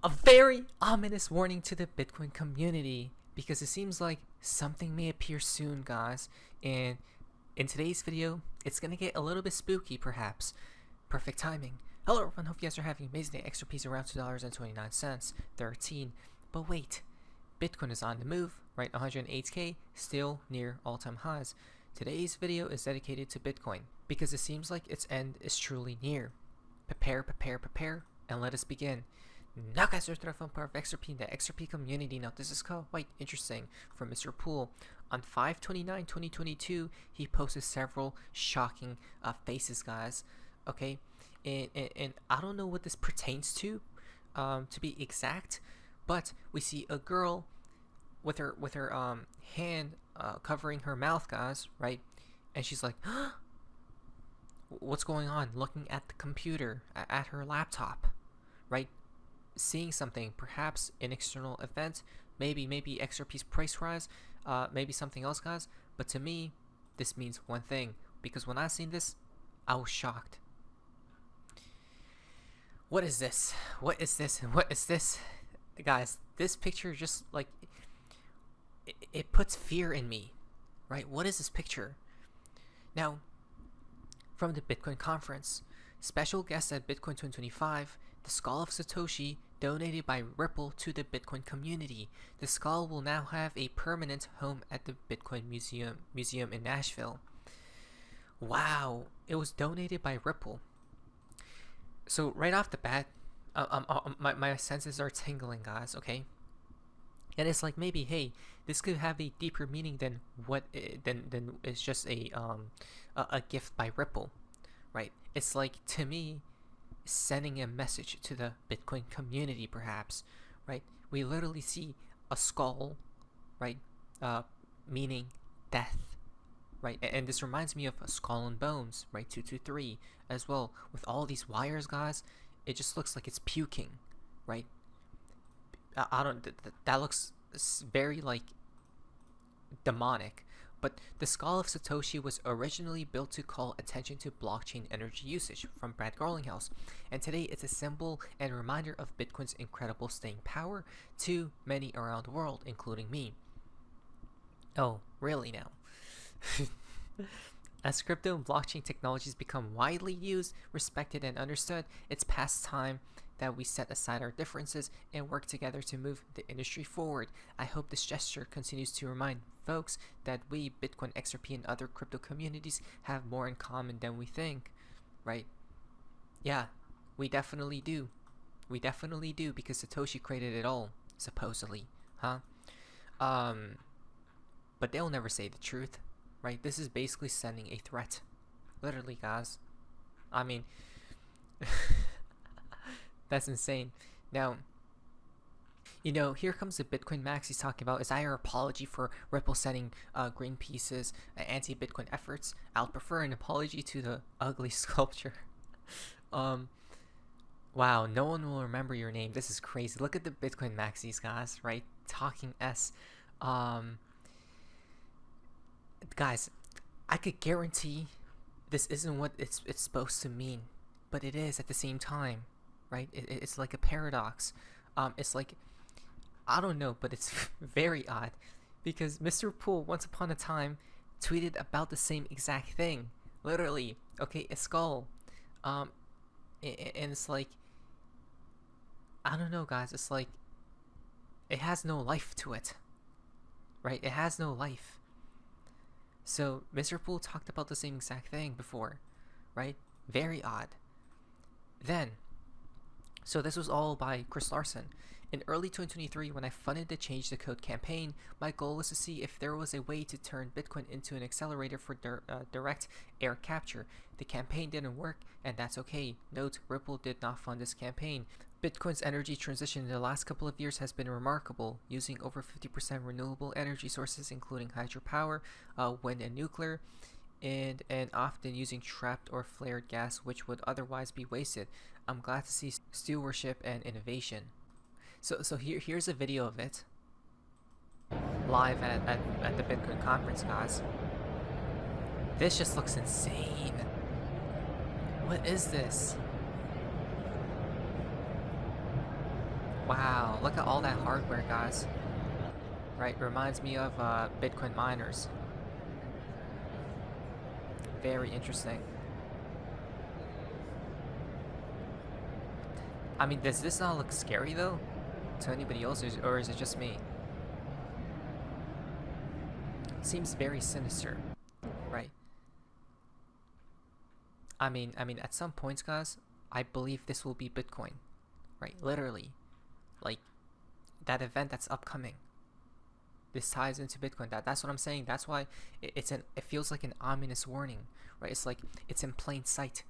A very ominous warning to the Bitcoin community, because it seems like something may appear soon, guys. And in today's video, it's gonna get a little bit spooky, perhaps. Perfect timing. Hello everyone, hope you guys are having an amazing day. XRP is around $2.29, 13. But wait, Bitcoin is on the move, right? 108k, still near all-time highs. Today's video is dedicated to Bitcoin because it seems like its end is truly near. Prepare, and let us begin. Now guys, we're from part of XRP in the XRP community. Now this is quite interesting from Mr. Poole. On 5/29/2022, he posted several shocking faces, guys. Okay, and I don't know what this pertains to be exact, but we see a girl with her hand covering her mouth, guys, right? And she's like, what's going on? Looking at the computer, at her laptop, right? Seeing something, perhaps an external event, maybe XRP's price rise, maybe something else, guys. But to me, this means one thing, because when I seen this, I was shocked. What is this? What is this? And what is this? Guys, this picture just like it puts fear in me, right? What is this picture? Now, from the Bitcoin conference, special guest at Bitcoin 2025, the skull of Satoshi donated by Ripple to the Bitcoin community. The skull will now have a permanent home at the Bitcoin Museum in Nashville. Wow, it was donated by Ripple. So right off the bat, my senses are tingling, guys. Okay, and it's like maybe, hey, this could have a deeper meaning than what than it's just a gift by Ripple, right? It's like, to me, sending a message to the Bitcoin community, perhaps, right? We literally see a skull, right, meaning death, right? And this reminds me of Skull and Bones, right? 223 as well, with all these wires, guys. It just looks like it's puking, right? I don't. That looks very like demonic. But the skull of Satoshi was originally built to call attention to blockchain energy usage from Brad Garlinghouse, and today it's a symbol and reminder of Bitcoin's incredible staying power to many around the world, including me. Oh, really now? As crypto and blockchain technologies become widely used, respected, and understood, it's past time that we set aside our differences and work together to move the industry forward. I hope this gesture continues to remind folks that we, Bitcoin, XRP, and other crypto communities have more in common than we think, right? Yeah, we definitely do. We definitely do, because Satoshi created it all, supposedly, huh? But they'll never say the truth, right? This is basically sending a threat, literally, guys. I mean, that's insane. Now, you know, here comes the Bitcoin Max he's talking about. Is our apology for Ripple sending Greenpeace's anti-Bitcoin efforts? I'll prefer an apology to the ugly sculpture. Wow, no one will remember your name. This is crazy. Look at the Bitcoin Maxis, guys, right? Talking S. Guys, I could guarantee this isn't what it's supposed to mean, but it is at the same time, right? It's like a paradox. It's like, I don't know, but it's very odd, because Mr. Poole once upon a time tweeted about the same exact thing, literally. Okay, a skull, and it's like, I don't know, guys. It's like it has no life to it, right? It has no life. So Mr. Poole talked about the same exact thing before, right? Very odd. Then, so this was all by Chris Larson. In early 2023, when I funded the Change the Code campaign, my goal was to see if there was a way to turn Bitcoin into an accelerator for direct air capture. The campaign didn't work, and that's okay. Note, Ripple did not fund this campaign. Bitcoin's energy transition in the last couple of years has been remarkable, using over 50% renewable energy sources, including hydropower, wind, and nuclear, and often using trapped or flared gas, which would otherwise be wasted. I'm glad to see stewardship and innovation. So here's a video of it, live at the Bitcoin conference, guys. This just looks insane. What is this? Wow, look at all that hardware, guys. Right, reminds me of Bitcoin miners. Very interesting. I mean, does this not look scary though to anybody else, or is it just me? Seems very sinister, right? I mean, at some points, guys, I believe this will be Bitcoin, right? Literally, like that event that's upcoming. This ties into Bitcoin. That's what I'm saying. That's why it feels like an ominous warning, right? It's like it's in plain sight.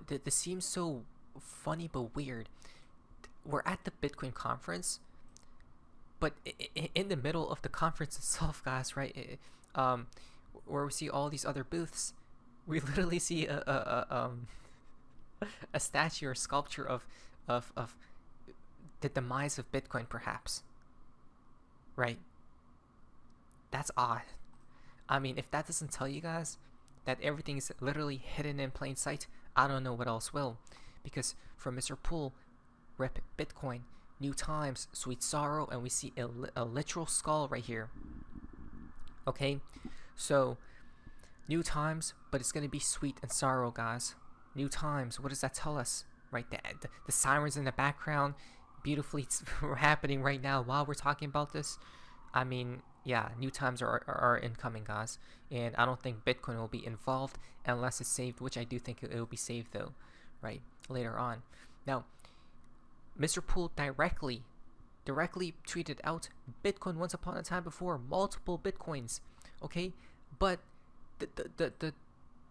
This seems so funny but weird. We're at the Bitcoin conference, but in the middle of the conference itself, guys, right? Where we see all these other booths, we literally see a statue or sculpture of the demise of Bitcoin, perhaps. Right? That's odd. I mean, if that doesn't tell you guys that everything is literally hidden in plain sight, I don't know what else will. Because from Mr. Poole, rip Bitcoin, new times, sweet sorrow, and we see a literal skull right here. Okay, so new times, but it's gonna be sweet and sorrow, guys. New times. What does that tell us? Right, the sirens in the background, beautifully happening right now while we're talking about this. I mean, yeah, new times are incoming, guys, and I don't think Bitcoin will be involved unless it's saved, which I do think it will be saved though, right, later on. Now, Mr. Poole directly tweeted out Bitcoin once upon a time before, multiple Bitcoins, okay, but the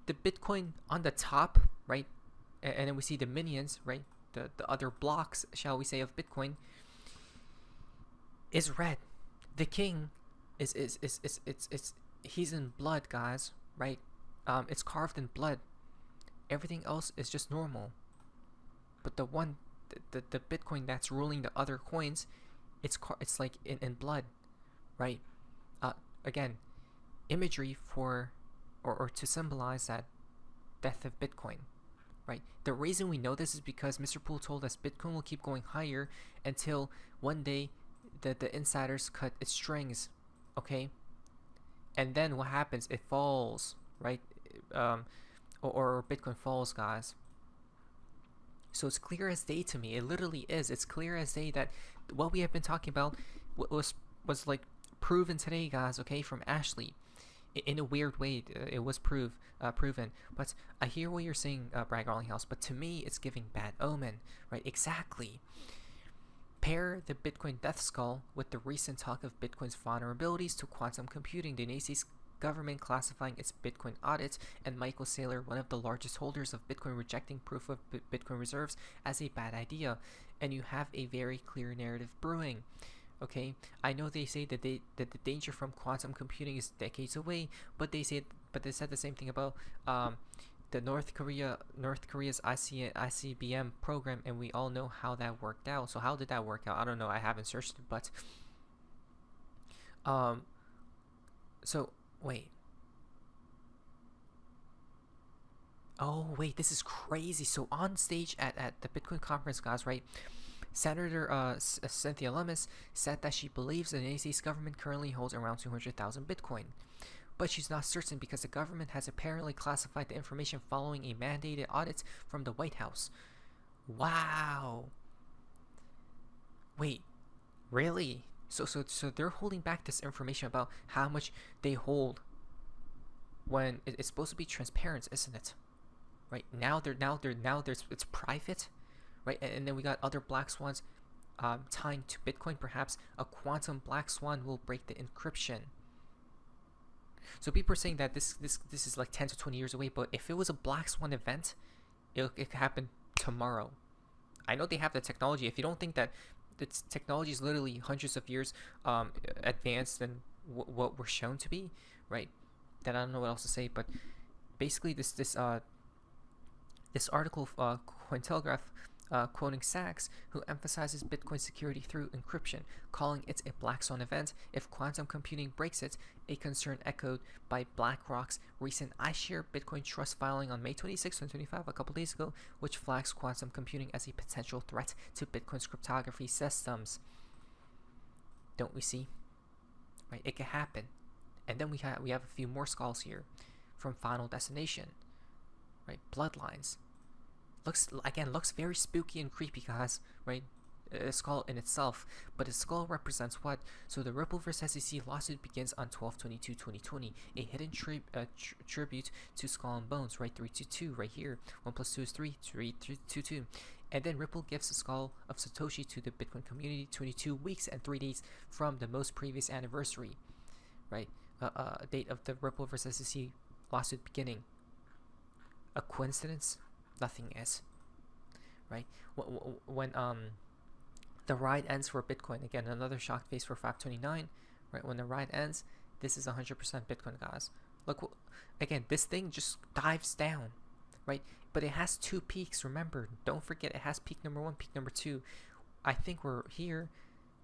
Bitcoin on the top, right, and then we see the minions, right, the other blocks, shall we say, of Bitcoin is red. The king is he's in blood, guys, right? It's carved in blood. Everything else is just normal, but the Bitcoin that's ruling the other coins, it's like in blood, right? Again, imagery for or to symbolize that death of Bitcoin, right? The reason we know this is because Mr. Poole told us Bitcoin will keep going higher until one day the insiders cut its strings, okay? And then what happens? It falls, right? Or Bitcoin falls, guys. So it's clear as day to me. It literally is. It's clear as day that what we have been talking about was like proven today, guys. Okay, from Ashley. In a weird way, it was proven. But I hear what you're saying, Bragg Arlinghouse. But to me, it's giving bad omen, right? Exactly. Pair the Bitcoin death skull with the recent talk of Bitcoin's vulnerabilities to quantum computing, the United States government classifying its Bitcoin audits, and Michael Saylor, one of the largest holders of Bitcoin, rejecting proof of Bitcoin reserves as a bad idea. And you have a very clear narrative brewing. Okay, I know they say that the danger from quantum computing is decades away, but they said the same thing about the North Korea's ICBM program, and we all know how that worked out. So how did that work out? I don't know. I haven't searched it, but so wait. Oh wait, this is crazy. So on stage at the Bitcoin conference, guys, right? Senator Cynthia Lummis said that she believes the United States government currently holds around 200,000 Bitcoin. But she's not certain because the government has apparently classified the information following a mandated audit from the White House. Wow. Wait, really? So they're holding back this information about how much they hold when it's supposed to be transparent, isn't it? Right now, it's private, right? And then we got other black swans tying to Bitcoin. Perhaps a quantum black swan will break the encryption. So people are saying that this is like 10 to 20 years away, but if it was a black swan event, it could happen tomorrow. I know they have the technology. If you don't think that the technology is literally hundreds of years advanced than what we're shown to be, right? Then I don't know what else to say. But basically, this article, Cointelegraph, quoting Sachs, who emphasizes Bitcoin security through encryption, calling it a black swan event if quantum computing breaks it, a concern echoed by BlackRock's recent iShare Bitcoin Trust filing on May 26, 2025, a couple days ago, which flags quantum computing as a potential threat to Bitcoin's cryptography systems. Don't we see? Right, it could happen. And then we have a few more skulls here from Final Destination, right? Bloodlines. Looks very spooky and creepy, guys, right? A skull in itself, but a skull represents what? So the Ripple vs SEC lawsuit begins on 12/22/2020, a hidden tribute to Skull and Bones, right? 322 right here. 1 + 2 is 3, 322. And then Ripple gives the skull of Satoshi to the Bitcoin community 22 weeks and 3 days from the most previous anniversary, right? Date of the Ripple vs SEC lawsuit beginning. A coincidence? Nothing is, right? When the ride ends for Bitcoin, again another shock face for 529, right? When the ride ends, this is 100% Bitcoin, guys. Look, again, this thing just dives down, right? But it has two peaks. Remember, don't forget, it has peak number 1, peak number 2. I think we're here,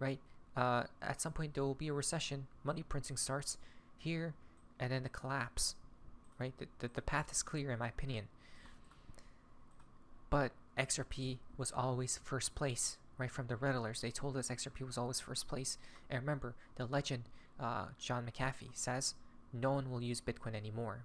right? At some point there will be a recession, money printing starts here, and then the collapse, right? The path is clear in my opinion. But XRP was always first place, right? From the Riddlers, they told us XRP was always first place. And remember, the legend, John McAfee says, no one will use Bitcoin anymore.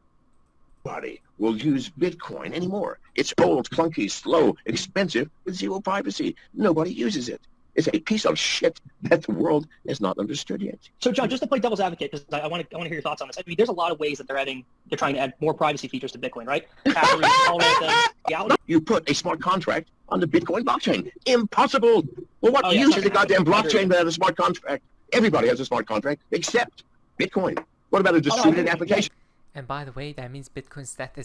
Nobody will use Bitcoin anymore. It's old, clunky, slow, expensive, with zero privacy. Nobody uses it. It's a piece of shit that the world has not understood yet. So, John, just to play devil's advocate, because I want to hear your thoughts on this. I mean, there's a lot of ways that they're trying to add more privacy features to Bitcoin, right? You put a smart contract on the Bitcoin blockchain. Impossible. Well, what use is a goddamn blockchain without a smart contract? Everybody has a smart contract except Bitcoin. What about a distributed application? And by the way, that means Bitcoin's death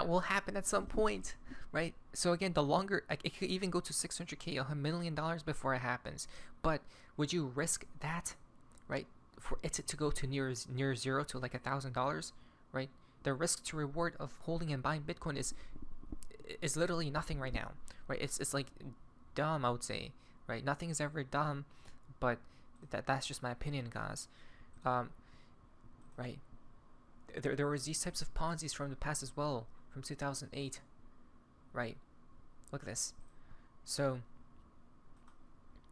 will happen at some point, right? So again, the longer, it could even go to 600K, $1 million before it happens. But would you risk that, right? For it to go to near zero to like $1,000, right? The risk to reward of holding and buying Bitcoin is literally nothing right now, right? It's like dumb, I would say, right? Nothing is ever dumb, but that's just my opinion, guys. Right? There was these types of Ponzi's from the past as well, from 2008, right? Look at this. So,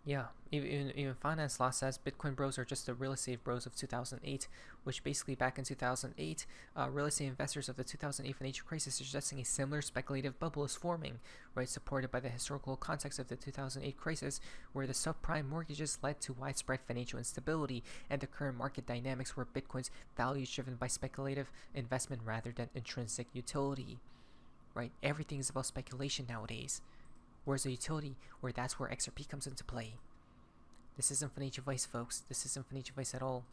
yeah, even Finance Law says Bitcoin bros are just the real estate bros of 2008, which basically back in 2008, real estate investors of the 2008 financial crisis are suggesting a similar speculative bubble is forming, right? Supported by the historical context of the 2008 crisis, where the subprime mortgages led to widespread financial instability, and the current market dynamics where Bitcoin's value is driven by speculative investment rather than intrinsic utility, right? Everything is about speculation nowadays. Where's the utility? Where that's where XRP comes into play. This isn't financial advice, folks. This isn't financial advice at all.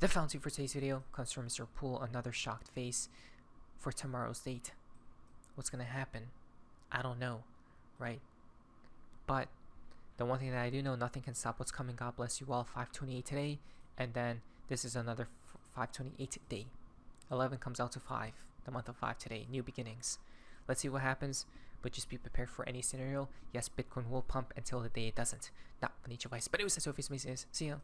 The fountain for today's video comes from Mr. Poole, another shocked face for tomorrow's date. What's gonna happen? I don't know, right? But the one thing that I do know, nothing can stop what's coming. God bless you all. 528 today, and then this is another 528 day. 11 comes out to 5. The month of 5 today. New beginnings. Let's see what happens. But just be prepared for any scenario. Yes, Bitcoin will pump until the day it doesn't. Not financial advice. But it was Satoshi. See ya.